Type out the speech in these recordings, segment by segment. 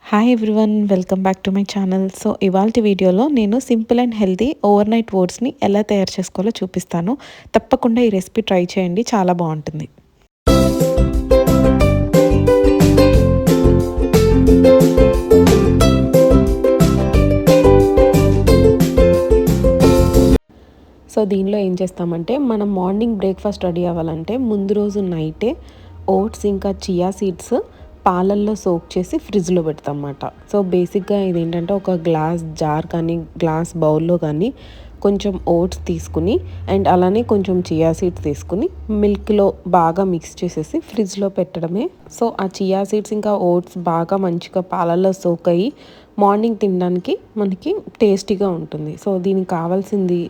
Hi everyone, welcome back to my channel. So ఇవాల్టి వీడియోలో నేను simple and healthy overnight ఓట్స్ని ఎలా తయారు చేసుకోవాలో చూపిస్తాను. తప్పకుండా ఈ రెసిపీ ట్రై చేయండి, చాలా బాగుంటుంది. సో దీనిలో ఏం చేస్తామంటే, మనం మార్నింగ్ బ్రేక్ఫాస్ట్ రెడీ అవ్వాలంటే ముందు రోజు నైటే ఓట్స్ ఇంకా చియా సీడ్స్ పాలల్లో సోక్ చేసి ఫ్రిడ్జ్లో పెడతాం అన్నమాట. సో బేసిక్గా ఇది ఏంటంటే, ఒక గ్లాస్ జార్ కానీ గ్లాస్ బౌల్లో కానీ కొంచెం ఓట్స్ తీసుకుని అండ్ అలానే కొంచెం చియా సీడ్స్ తీసుకుని మిల్క్లో బాగా మిక్స్ చేసేసి ఫ్రిడ్జ్లో పెట్టడమే. సో ఆ చియా సీడ్స్ ఇంకా ఓట్స్ బాగా మంచిగా పాలల్లో సోక్ అయ్యి మార్నింగ్ తినడానికి మనకి టేస్టీగా ఉంటుంది. సో దీనికి కావాల్సింది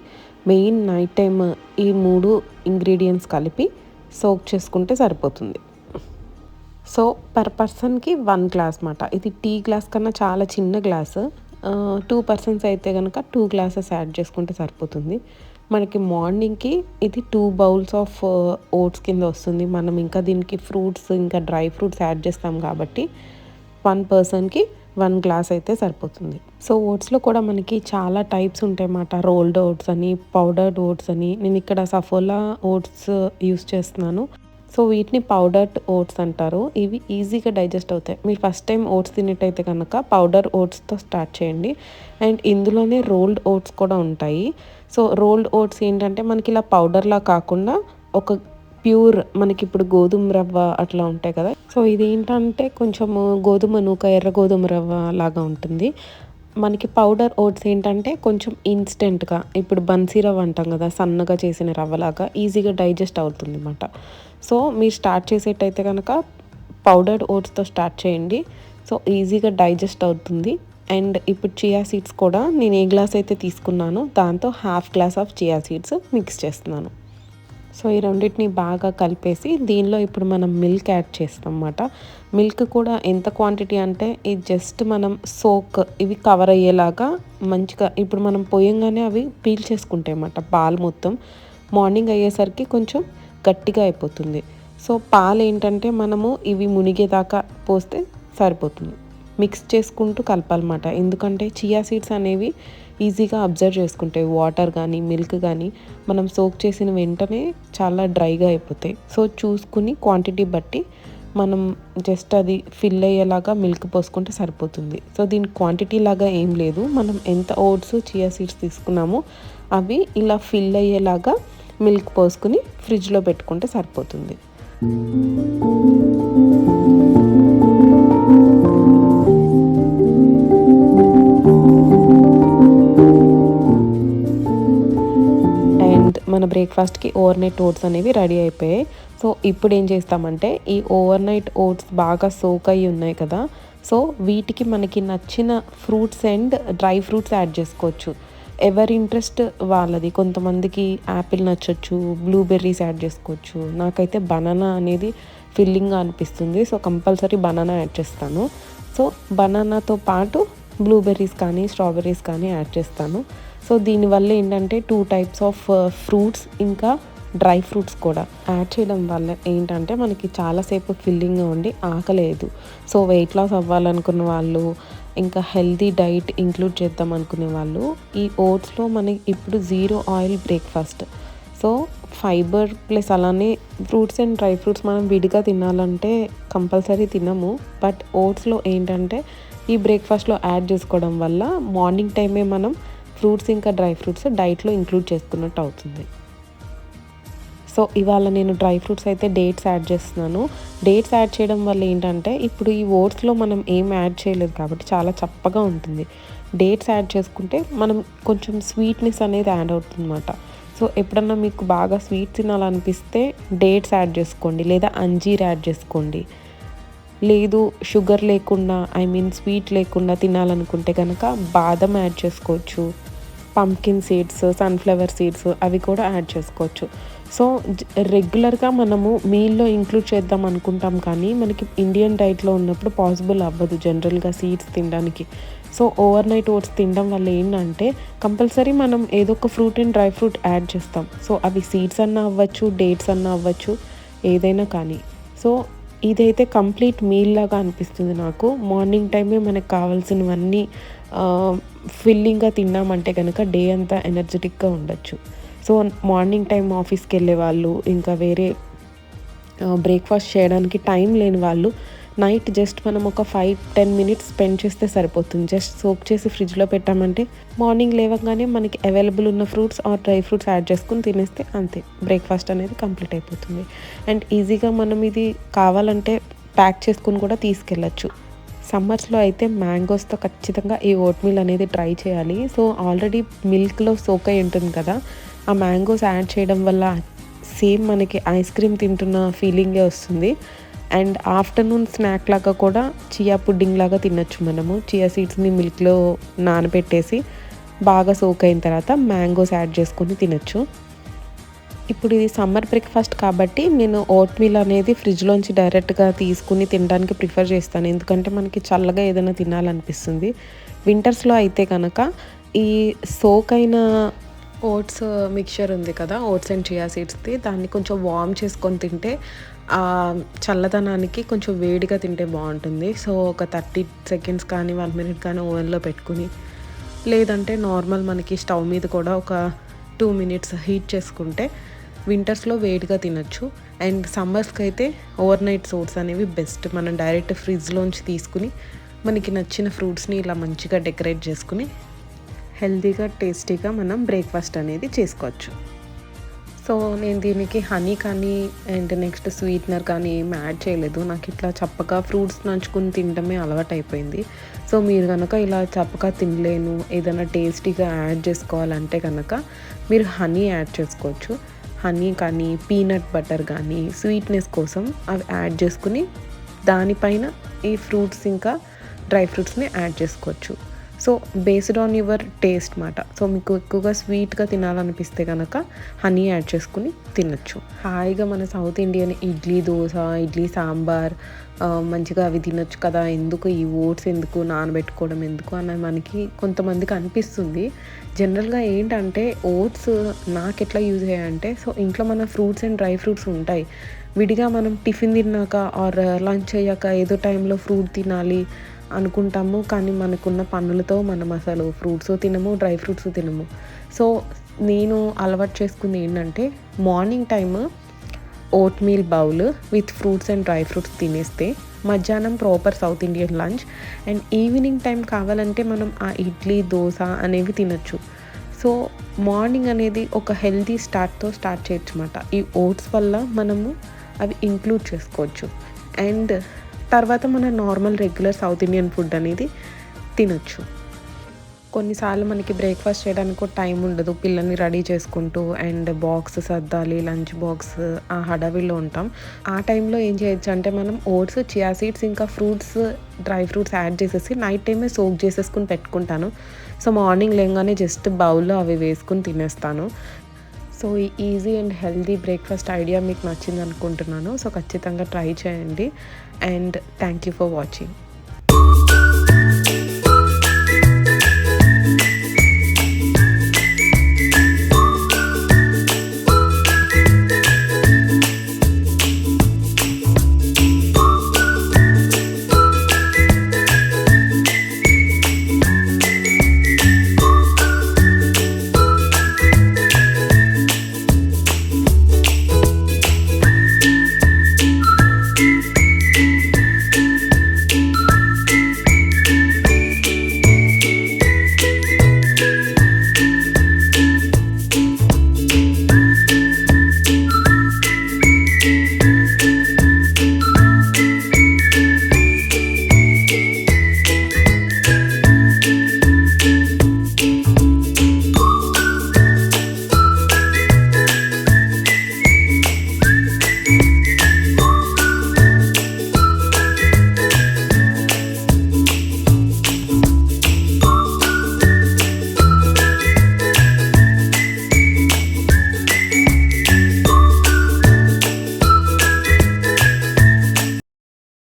మెయిన్ నైట్ టైం ఈ 3 ఇంగ్రీడియంట్స్ కలిపి సోక్ చేసుకుంటే సరిపోతుంది. సో పర్ పర్సన్కి 1 గ్లాస్ మాట. ఇది టీ గ్లాస్ కన్నా చాలా చిన్న గ్లాసు. 2 పర్సన్స్ అయితే కనుక 2 గ్లాసెస్ యాడ్ చేసుకుంటే సరిపోతుంది. మనకి మార్నింగ్కి ఇది 2 బౌల్స్ ఆఫ్ ఓట్స్ కింద వస్తుంది. మనం ఇంకా దీనికి ఫ్రూట్స్ ఇంకా డ్రై ఫ్రూట్స్ యాడ్ చేస్తాం కాబట్టి 1 పర్సన్కి 1 గ్లాస్ అయితే సరిపోతుంది. సో ఓట్స్లో కూడా మనకి చాలా టైప్స్ ఉంటాయి అన్నమాట. రోల్డ్ ఓట్స్ అని, పౌడర్డ్ ఓట్స్ అని. నేను ఇక్కడ సఫోలా ఓట్స్ యూస్ చేస్తున్నాను. సో వీటిని పౌడర్డ్ ఓట్స్ అంటారు. ఇవి ఈజీగా డైజెస్ట్ అవుతాయి. మీరు ఫస్ట్ టైం ఓట్స్ తినేటైతే కనుక పౌడర్ ఓట్స్తో స్టార్ట్ చేయండి. అండ్ ఇందులోనే రోల్డ్ ఓట్స్ కూడా ఉంటాయి. సో రోల్డ్ ఓట్స్ ఏంటంటే మనకి ఇలా పౌడర్లా కాకుండా ఒక ప్యూర్, మనకి ఇప్పుడు గోధుమ రవ్వ అట్లా ఉంటాయి కదా. సో ఇదేంటంటే కొంచెం గోధుమ నూక, ఎర్ర గోధుమ రవ్వ లాగా ఉంటుంది. మనకి పౌడర్ ఓట్స్ ఏంటంటే కొంచెం ఇన్స్టెంట్గా, ఇప్పుడు బన్సీ రవ్వ అంటాం కదా, సన్నగా చేసిన రవ్వలాగా ఈజీగా డైజెస్ట్ అవుతుంది అన్నమాట. సో మీరు స్టార్ట్ చేసేటైతే కనుక పౌడర్డ్ ఓట్స్తో స్టార్ట్ చేయండి. సో ఈజీగా డైజెస్ట్ అవుతుంది. అండ్ ఇప్పుడు చియా సీడ్స్ కూడా నేను ఏ గ్లాస్ అయితే తీసుకున్నానో దాంతో ½ glass of chia seeds mix చేస్తున్నాను. సో ఈ రెండింటిని బాగా కలిపేసి దీనిలో ఇప్పుడు మనం మిల్క్ యాడ్ చేస్తాం అన్నమాట. మిల్క్ కూడా ఎంత క్వాంటిటీ అంటే, ఇది జస్ట్ మనం సోక్ ఇవి కవర్ అయ్యేలాగా మంచిగా, ఇప్పుడు మనం పోయంగానే అవి పీల్ చేసుకుంటాయి అన్నమాట పాలు మొత్తం. మార్నింగ్ అయ్యేసరికి కొంచెం గట్టిగా అయిపోతుంది. సో పాలు ఏంటంటే మనము ఇవి మునిగేదాకా పోస్తే సరిపోతుంది. మిక్స్ చేసుకుంటూ కలపాలన్నమాట. ఎందుకంటే చియా సీడ్స్ అనేవి ఈజీగా అబ్జర్వ్ చేసుకుంటాయి వాటర్ కానీ మిల్క్ కానీ. మనం సోక్ చేసిన వెంటనే చాలా డ్రైగా అయిపోతాయి. సో చూసుకుని క్వాంటిటీ బట్టి మనం జస్ట్ అది ఫిల్ అయ్యేలాగా మిల్క్ పోసుకుంటే సరిపోతుంది. సో దీని క్వాంటిటీ లాగా ఏం లేదు. మనం ఎంత ఓట్స్ చియా సీడ్స్ తీసుకున్నామో అవి ఇలా ఫిల్ అయ్యేలాగా మిల్క్ పోసుకుని ఫ్రిడ్జ్లో పెట్టుకుంటే సరిపోతుంది. మన బ్రేక్ఫాస్ట్కి ఓవర్ నైట్ ఓట్స్ అనేవి రెడీ అయిపోయాయి. సో ఇప్పుడు ఏం చేస్తామంటే, ఈ ఓవర్ నైట్ ఓట్స్ బాగా సోక్ అయ్యి ఉన్నాయి కదా, సో వీటికి మనకి నచ్చిన fruits and dry fruits add చేసుకోవచ్చు. ఎవరి ఇంట్రెస్ట్ వాళ్ళది. కొంతమందికి యాపిల్ నచ్చొచ్చు, బ్లూబెర్రీస్ యాడ్ చేసుకోవచ్చు. నాకైతే బనానా అనేది ఫిల్లింగ్గా అనిపిస్తుంది. సో కంపల్సరీ బనానా యాడ్ చేస్తాను. సో బనానాతో పాటు బ్లూబెర్రీస్ కానీ స్ట్రాబెర్రీస్ కానీ యాడ్ చేస్తాను. సో దీనివల్ల ఏంటంటే 2 టైప్స్ ఆఫ్ ఫ్రూట్స్ ఇంకా డ్రై ఫ్రూట్స్ కూడా యాడ్ చేయడం వల్ల ఏంటంటే మనకి చాలాసేపు ఫిల్లింగ్గా ఉండి ఆకలేదు. సో వెయిట్ లాస్ అవ్వాలనుకున్న వాళ్ళు, ఇంకా హెల్తీ డైట్ ఇంక్లూడ్ చేద్దాం అనుకునే వాళ్ళు, ఈ ఓట్స్లో మనకి ఇప్పుడు 0 oil breakfast. So fibre plus అలానే ఫ్రూట్స్ అండ్ డ్రై ఫ్రూట్స్ మనం విడిగా తినాలంటే కంపల్సరీ తినము. బట్ ఓట్స్లో ఏంటంటే ఈ బ్రేక్ఫాస్ట్లో యాడ్ చేసుకోవడం వల్ల మార్నింగ్ టైమే మనం ఫ్రూట్స్ ఇంకా డ్రై ఫ్రూట్స్ డైట్లో ఇంక్లూడ్ చేసుకున్నట్టు అవుతుంది. సో ఇవాళ నేను డ్రై ఫ్రూట్స్ అయితే డేట్స్ యాడ్ చేస్తున్నాను. డేట్స్ యాడ్ చేయడం వల్ల ఏంటంటే, ఇప్పుడు ఈ ఓట్స్లో మనం ఏం యాడ్ చేయలేదు కాబట్టి చాలా చప్పగా ఉంటుంది. డేట్స్ యాడ్ చేసుకుంటే మనం కొంచెం స్వీట్నెస్ అనేది యాడ్ అవుతుంది అన్నమాట. సో ఎప్పుడన్నా మీకు బాగా స్వీట్ తినాలనిపిస్తే డేట్స్ యాడ్ చేసుకోండి, లేదా అంజీర్ యాడ్ చేసుకోండి. లేదు షుగర్ లేకుండా, స్వీట్ లేకుండా తినాలనుకుంటే కనుక బాదం యాడ్ చేసుకోవచ్చు. పంకిన్ సీడ్స్, సన్ఫ్లవర్ సీడ్స్ అవి కూడా యాడ్ చేసుకోవచ్చు. సో రెగ్యులర్గా మనము మీల్లో ఇంక్లూడ్ చేద్దాం అనుకుంటాం, కానీ మనకి ఇండియన్ డైట్లో ఉన్నప్పుడు పాసిబుల్ అవ్వదు జనరల్గా సీడ్స్ తినడానికి. సో ఓవర్ నైట్ ఓట్స్ తినడం వల్ల ఏంటంటే కంపల్సరీ మనం ఏదో ఒక fruit and dry fruit add చేస్తాం. సో అవి సీడ్స్ అన్నా అవ్వచ్చు, డేట్స్ అన్నా అవ్వచ్చు, ఏదైనా కానీ. సో ఇదైతే కంప్లీట్ మీల్ లాగా అనిపిస్తుంది నాకు. మార్నింగ్ టైమే మనకు కావాల్సినవన్నీ ఫిల్లింగ్‌గా తిన్నామంటే గనక డే అంతా ఎనర్జిటిక్‌గా ఉండొచ్చు. సో, మార్నింగ్ టైమ్ ఆఫీస్‌కెళ్ళే వాళ్ళు, ఇంకా వేరే బ్రేక్‌ఫాస్ట్ చేయడానికి టైం లేని వాళ్ళు నైట్ జస్ట్ మనం ఒక 5-10 మినిట్స్ స్పెండ్ చేస్తే సరిపోతుంది. జస్ట్ సోక్ చేసి ఫ్రిడ్జ్‌లో పెట్టామంటే మార్నింగ్ లేవగానే మనకి అవైలబుల్ ఉన్న fruits or dry fruits add చేసుకొని తినేస్తే అంతే. బ్రేక్‌ఫాస్ట్ అనేది కంప్లీట్ అయిపోతుంది. అండ్ ఈజీగా మనం ఇది కావాలంటే ప్యాక్ చేసుకొని కూడా తీసుకెళ్ళొచ్చు. సమ్మర్స్‌లో అయితే మ్యాంగోస్‌తో ఖచ్చితంగా ఈ ఓట్ మీల్ అనేది ట్రై చేయాలి. సో, ఆల్రెడీ మిల్క్‌లో సోక్ అయి ఉంటుంది కదా! ఆ మ్యాంగోస్ యాడ్ చేయడం వల్ల సేమ్ మనకి ఐస్ క్రీమ్ తింటున్న ఫీలింగే వస్తుంది. అండ్ ఆఫ్టర్‌నూన్ స్నాక్ లాగా కూడా చియా పుడ్డింగ్ లాగా తినొచ్చు మనము. చియా సీడ్స్‌ని మిల్క్‌లో నానబెట్టేసి బాగా సోక్ అయిన తర్వాత మ్యాంగోస్ యాడ్ చేసుకొని తినొచ్చు. ఇప్పుడు ఇది సమ్మర్ బ్రేక్‌ఫాస్ట్ కాబట్టి నేను ఓట్ మీల్ అనేది ఫ్రిడ్జ్‌లోంచి డైరెక్ట్‌గా తీసుకొని తినడానికి ప్రిఫర్ చేస్తాను. ఎందుకంటే మనకి చల్లగా ఏదైనా తినాలనిపిస్తుంది. వింటర్స్‌లో అయితే గనక ఈ సోక్ అయిన ఓట్స్ మిక్చర్ ఉంది కదా! ఓట్స్ అండ్ చియా సీడ్స్‌ది దాన్ని కొంచెం వార్మ్ చేసుకొని తింటే చల్లదనానికి కొంచెం వేడిగా తింటే బావుంటుంది. సో, ఒక 30 సెకండ్స్ కానీ, 1 మినిట్ కానీ ఓవెన్‌లో పెట్టుకొని, లేదంటే నార్మల్ మనకి స్టవ్ మీద కూడా ఒక 2 మినిట్స్ హీట్ చేసుకుంటే వింటర్స్‌లో వేడిగా తినొచ్చు. అండ్ సమ్మర్స్‌కైతే ఓవర్ నైట్ ఓట్స్ అనేవి బెస్ట్. మనం డైరెక్ట్ ఫ్రిడ్జ్‌లోంచి తీసుకొని మనకి నచ్చిన ఫ్రూట్స్‌ని ఇలా మంచిగా డెకరేట్ చేసుకొని హెల్తీగా, టేస్టీగా మనం బ్రేక్‌ఫాస్ట్ అనేది చేసుకోవచ్చు. సో, నేను దీనికి హనీ కానీ అండ్ నెక్స్ట్ స్వీట్నర్ కానీ ఏమి యాడ్ చేయలేదు. నాకు ఇట్లా చప్పగా ఫ్రూట్స్ నంచుకొని తినడమే అలవాటయిపోయింది. సో, మీరు గనక ఇలా చప్పగా తినలేను, ఏదైనా టేస్టీగా యాడ్ చేసుకోవాలంటే గనక మీరు హనీ యాడ్ చేసుకోవచ్చు. హనీ కానీ, పీనట్ బటర్ కానీ స్వీట్‌నెస్ కోసం అవి యాడ్ చేసుకొని దానిపైన ఈ ఫ్రూట్స్ ఇంకా డ్రై ఫ్రూట్స్‌ని యాడ్ చేసుకోవచ్చు. So, based on your taste మాట. సో, మీకు ఎక్కువగా స్వీట్‌గా తినాలనిపిస్తే గనక హనీ యాడ్ చేసుకొని తినొచ్చు. హాయిగా మన సౌత్ ఇండియన్ ఇడ్లీ, దోస, ఇడ్లీ సాంబార్ మంచిగా అవి తినొచ్చు కదా! ఎందుకు ఈ ఓట్స్ ఎందుకు, నానబెట్టుకోవడం ఎందుకు అని మనకి కొంతమందికి అనిపిస్తుంది. జనరల్‌గా ఏంటంటే ఓట్స్ నాకెట్లా యూజ్ అయ్యాయంటే, సో, ఇంట్లో మన ఫ్రూట్స్ అండ్ డ్రై ఫ్రూట్స్ ఉంటాయి. విడిగా మనం టిఫిన్ తిన్నాక ఆర్ లంచ్ అయ్యాక ఏదో టైంలో ఫ్రూట్ తినాలి అనుకుంటాము. కానీ మనకున్న పనులతో మనం అసలు ఫ్రూట్స్ తినము, డ్రై ఫ్రూట్స్ తినము. సో, నేను అలవాటు చేసుకుంది ఏంటంటే morning time vote meal bowl with fruits and dry fruits తినేస్తే మధ్యాహ్నం proper south Indian lunch. And evening time కావాలంటే మనం ఆ ఇడ్లీ, దోస అనేవి తినొచ్చు. సో, మార్నింగ్ అనేది ఒక హెల్తీ స్టార్ట్‌తో స్టార్ట్ చేయొచ్చన్నమాట. ఈ ఓట్స్ వల్ల మనము అవి ఇంక్లూడ్ చేసుకోవచ్చు. అండ్ తర్వాత మన normal regular south Indian food అనేది తినొచ్చు. కొన్నిసార్లు మనకి బ్రేక్‌ఫాస్ట్ చేయడానికి కూడా టైం ఉండదు. పిల్లల్ని రెడీ చేసుకుంటూ అండ్ బాక్స్ సర్దాలి, లంచ్ బాక్స్ ఆ హడావిడిలో ఉంటాం. ఆ టైంలో ఏం చేయొచ్చు అంటే మనం ఓట్స్, చియా సీడ్స్ ఇంకా ఫ్రూట్స్, డ్రై ఫ్రూట్స్ యాడ్ చేసేసి నైట్ టైమే సోక్ చేసేసుకొని పెట్టుకుంటాను. సో, మార్నింగ్ లేవగానే జస్ట్ బౌల్‌లో అవి వేసుకొని తినేస్తాను. సో, ఈ easy and healthy breakfast idea మీకు నచ్చిందనుకుంటున్నాను. సో, ఖచ్చితంగా ట్రై చేయండి. And thank you for watching.